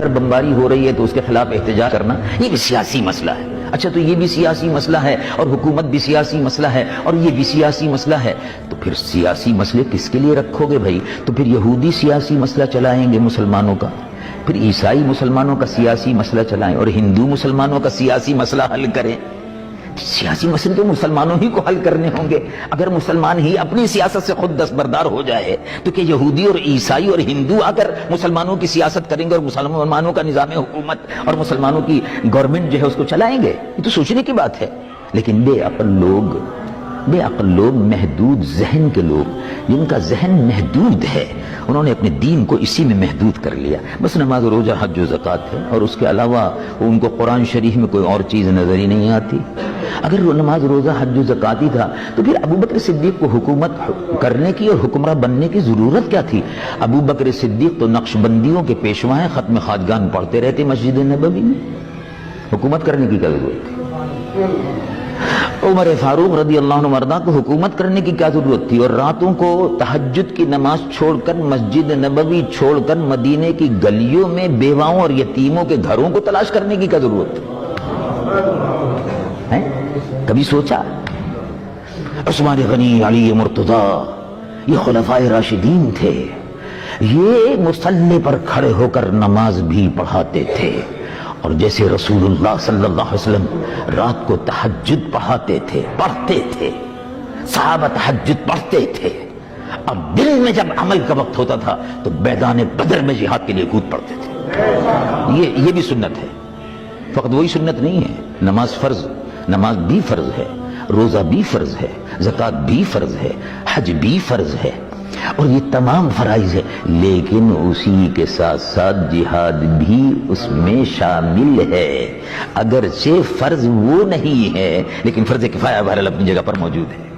اگر بمباری ہو رہی ہے تو اس کے خلاف احتجاج کرنا یہ بھی سیاسی مسئلہ ہے. اچھا تو یہ بھی سیاسی مسئلہ ہے اور حکومت بھی سیاسی مسئلہ ہے اور یہ بھی سیاسی مسئلہ ہے, تو پھر سیاسی مسئلے کس کے لیے رکھو گے بھائی؟ تو پھر یہودی سیاسی مسئلہ چلائیں گے مسلمانوں کا, پھر عیسائی مسلمانوں کا سیاسی مسئلہ چلائیں اور ہندو مسلمانوں کا سیاسی مسئلہ حل کریں. سیاسی مسئلے تو مسلمانوں ہی کو حل کرنے ہوں گے. اگر مسلمان ہی اپنی سیاست سے خود دستبردار ہو جائے تو کہ یہودی اور عیسائی اور ہندو آ کر مسلمانوں کی سیاست کریں گے اور مسلمانوں کا نظام حکومت اور مسلمانوں کی گورنمنٹ جو ہے اس کو چلائیں گے؟ یہ تو سوچنے کی بات ہے. لیکن بے عقل لوگ, محدود ذہن کے لوگ, جن کا ذہن محدود ہے, انہوں نے اپنے دین کو اسی میں محدود کر لیا. بس نماز روزہ حج و زکوٰۃ ہے اور اس کے علاوہ ان کو قرآن شریف میں کوئی اور چیز نظر ہی نہیں آتی. اگر وہ نماز روزہ حج و زکوٰۃ ہی تھا تو پھر ابو بکر صدیق کو حکومت کرنے کی اور حکمراں بننے کی ضرورت کیا تھی؟ ابو بکر صدیق تو نقش بندیوں کے پیشوا ہیں, ختم خواجگان پڑھتے رہتے مسجد نبوی میں, حکومت کرنے کی کیا ضرورت تھی؟ عمر فاروق رضی اللہ عنہ مرضا کو حکومت کرنے کی کیا ضرورت تھی؟ اور راتوں کو تہجد کی نماز چھوڑ کر, مسجد نبوی چھوڑ کر مدینے کی گلیوں میں بیواؤں اور یتیموں کے گھروں کو تلاش کرنے کی کیا ضرورت تھی؟ کبھی سوچا؟ عثمان غنی, علی مرتضیٰ, یہ خلفائے راشدین تھے, یہ مصلی پر کھڑے ہو کر نماز بھی پڑھاتے تھے. اور جیسے رسول اللہ صلی اللہ علیہ وسلم رات کو تہجد پڑھاتے تھے, صحابہ تہجد پڑھتے تھے, اور دل میں جب عمل کا وقت ہوتا تھا تو میدان بدر میں جہاد کے لیے کود پڑتے تھے. یہ بھی سنت ہے, فقط وہی سنت نہیں ہے. نماز بھی فرض ہے, روزہ بھی فرض ہے, زکوٰۃ بھی فرض ہے, حج بھی فرض ہے, اور یہ تمام فرائض ہے. لیکن اسی کے ساتھ ساتھ جہاد بھی اس میں شامل ہے. اگرچہ فرض وہ نہیں ہے لیکن فرض کفایہ بہرحال اپنی جگہ پر موجود ہے.